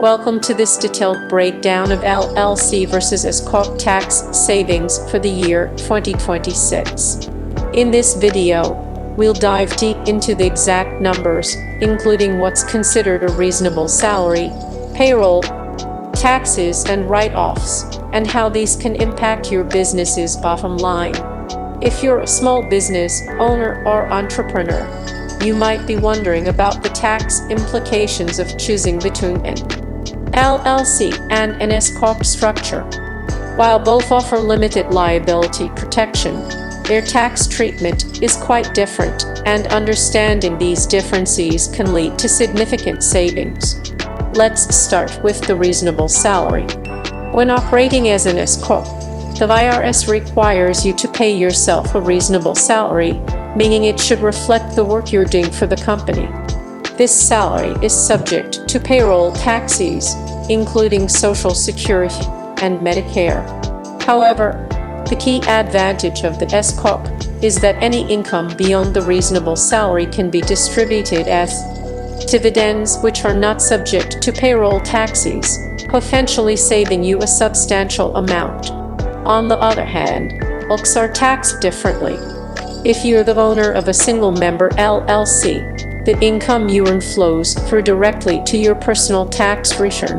Welcome to this detailed breakdown of LLC versus S-Corp tax savings for the year 2026. In this video, we'll dive deep into the exact numbers, including what's considered a reasonable salary, payroll, taxes, and write-offs, and how these can impact your business's bottom line. If you're a small business owner or entrepreneur, you might be wondering about the tax implications of choosing between an LLC and an S-Corp structure. While both offer limited liability protection, their tax treatment is quite different, and understanding these differences can lead to significant savings. Let's start with the reasonable salary. When operating as an S-Corp, the IRS requires you to pay yourself a reasonable salary, meaning it should reflect the work you're doing for the company. This salary is subject to payroll taxes, including Social Security and Medicare. However, the key advantage of the S-Corp is that any income beyond the reasonable salary can be distributed as dividends, which are not subject to payroll taxes, potentially saving you a substantial amount. On the other hand, LLCs are taxed differently. If you're the owner of a single-member LLC, the income you earn flows through directly to your personal tax return.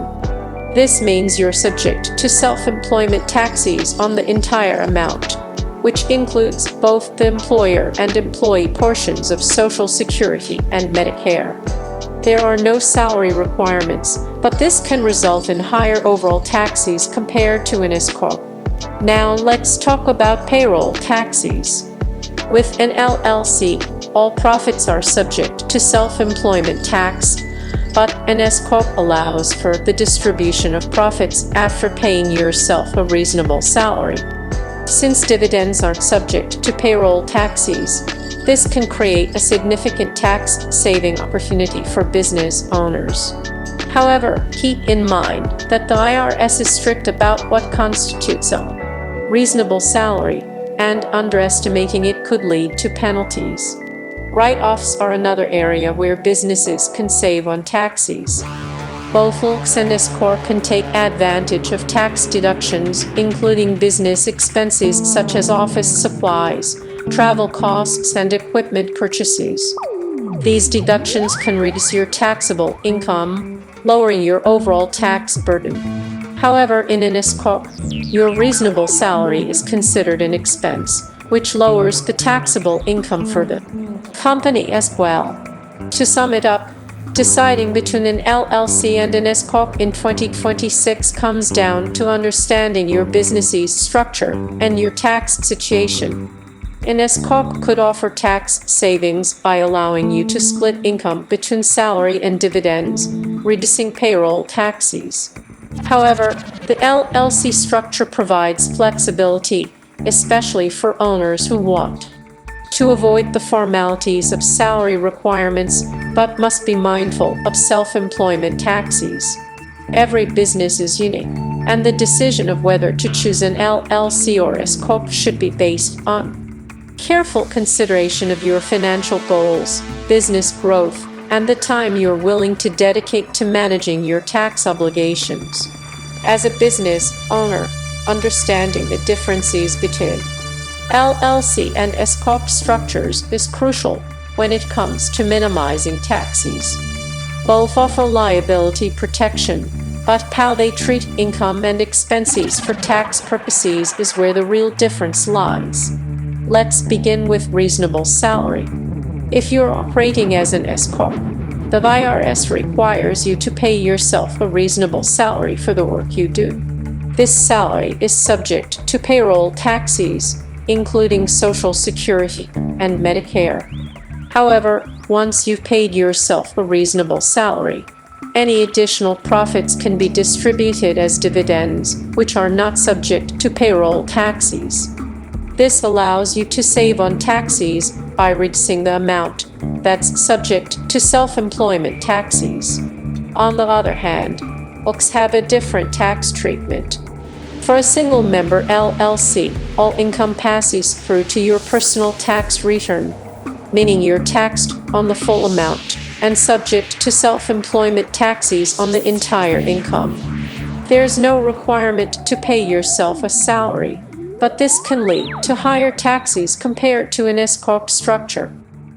This means you're subject to self-employment taxes on the entire amount, which includes both the employer and employee portions of Social Security and Medicare. There are no salary requirements, but this can result in higher overall taxes compared to an S-Corp. Now let's talk about payroll taxes. With an LLC, all profits are subject to self-employment tax, but an S-Corp allows for the distribution of profits after paying yourself a reasonable salary. Since dividends aren't subject to payroll taxes, this can create a significant tax-saving opportunity for business owners. However, keep in mind that the IRS is strict about what constitutes a reasonable salary, and underestimating it could lead to penalties. Write-offs are another area where businesses can save on taxes. Both LLCs and S-Corp can take advantage of tax deductions, including business expenses such as office supplies, travel costs, and equipment purchases. These deductions can reduce your taxable income, lowering your overall tax burden. However, in an S-Corp, your reasonable salary is considered an expense, which lowers the taxable income for the company as well. To sum it up, deciding between an LLC and an S-Corp in 2026 comes down to understanding your business's structure and your tax situation. An S-Corp could offer tax savings by allowing you to split income between salary and dividends, reducing payroll taxes. However, the LLC structure provides flexibility, especially for owners who want to avoid the formalities of salary requirements but must be mindful of self-employment taxes. Every business is unique, and the decision of whether to choose an LLC or S-Corp should be based on careful consideration of your financial goals, business growth, and the time you're willing to dedicate to managing your tax obligations. As a business owner, understanding the differences between LLC and S-Corp structures is crucial when it comes to minimizing taxes. Both offer liability protection, but how they treat income and expenses for tax purposes is where the real difference lies. Let's begin with reasonable salary. If you're operating as an S-Corp, the IRS requires you to pay yourself a reasonable salary for the work you do. This salary is subject to payroll taxes, including Social Security and Medicare. However, once you've paid yourself a reasonable salary, any additional profits can be distributed as dividends, which are not subject to payroll taxes. This allows you to save on taxes by reducing the amount that's subject to self-employment taxes. On the other hand, LLCs have a different tax treatment. For a single-member LLC, all income passes through to your personal tax return, meaning you're taxed on the full amount. and subject to self-employment taxes on the entire income. There's no requirement to pay yourself a salary, but this can lead to higher taxes compared to an S-Corp structure.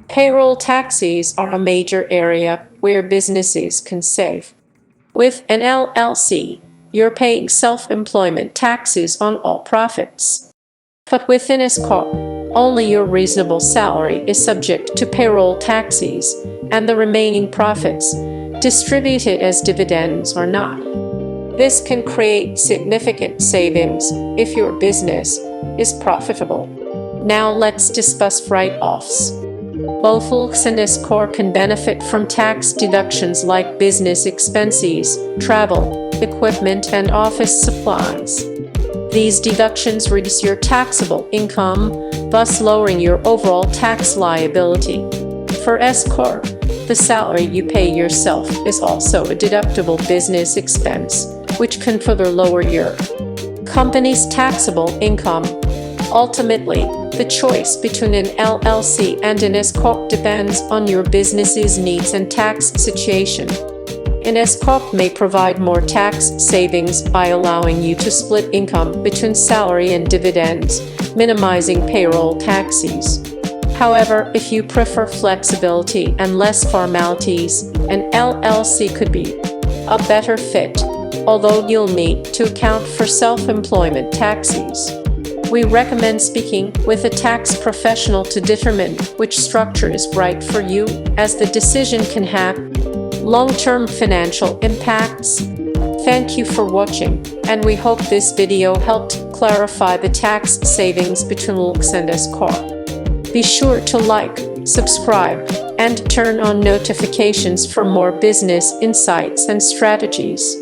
Payroll taxes are a major area where businesses can save. With an LLC, you're paying self-employment taxes on all profits. But with an S-Corp, only your reasonable salary is subject to payroll taxes, and the remaining profits, distributed as dividends or not. This can create significant savings if your business is profitable. Now let's discuss write-offs. Both LLC and S-Corp can benefit from tax deductions like business expenses, travel, equipment, and office supplies. These deductions reduce your taxable income, thus lowering your overall tax liability. For S-Corp, the salary you pay yourself is also a deductible business expense, which can further lower your company's taxable income. Ultimately, the choice between an LLC and an S-Corp depends on your business's needs and tax situation. An S-Corp may provide more tax savings by allowing you to split income between salary and dividends, minimizing payroll taxes. However, if you prefer flexibility and less formalities, an LLC could be a better fit, although you'll need to account for self-employment taxes. We recommend speaking with a tax professional to determine which structure is right for you, as the decision can have long-term financial impacts. Thank you for watching, and we hope this video helped clarify the tax savings between LLC and S-Corp. Be sure to like, subscribe, and turn on notifications for more business insights and strategies.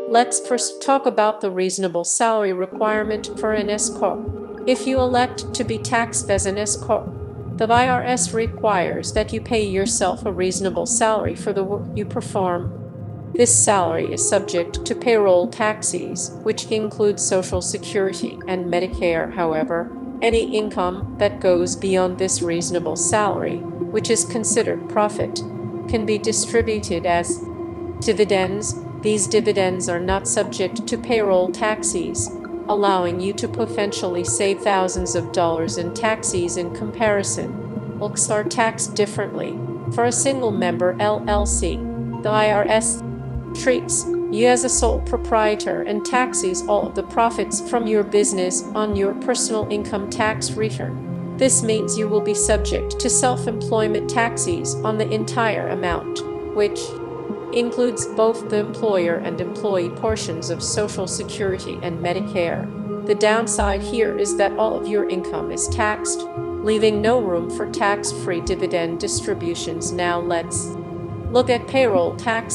Let's first talk about the reasonable salary requirement for an S-Corp. If you elect to be taxed as an S-Corp, the IRS requires that you pay yourself a reasonable salary for the work you perform. This salary is subject to payroll taxes, which include Social Security and Medicare. However, any income that goes beyond this reasonable salary, which is considered profit, can be distributed as dividends. These dividends are not subject to payroll taxes, allowing you to potentially save thousands of dollars in taxes in comparison. LLCs are taxed differently. For a single-member LLC, the IRS treats you as a sole proprietor and taxes all of the profits from your business on your personal income tax return. This means you will be subject to self-employment taxes on the entire amount, which includes both the employer and employee portions of Social Security and Medicare. The downside here is that all of your income is taxed, leaving no room for tax-free dividend distributions. Now let's look at payroll tax.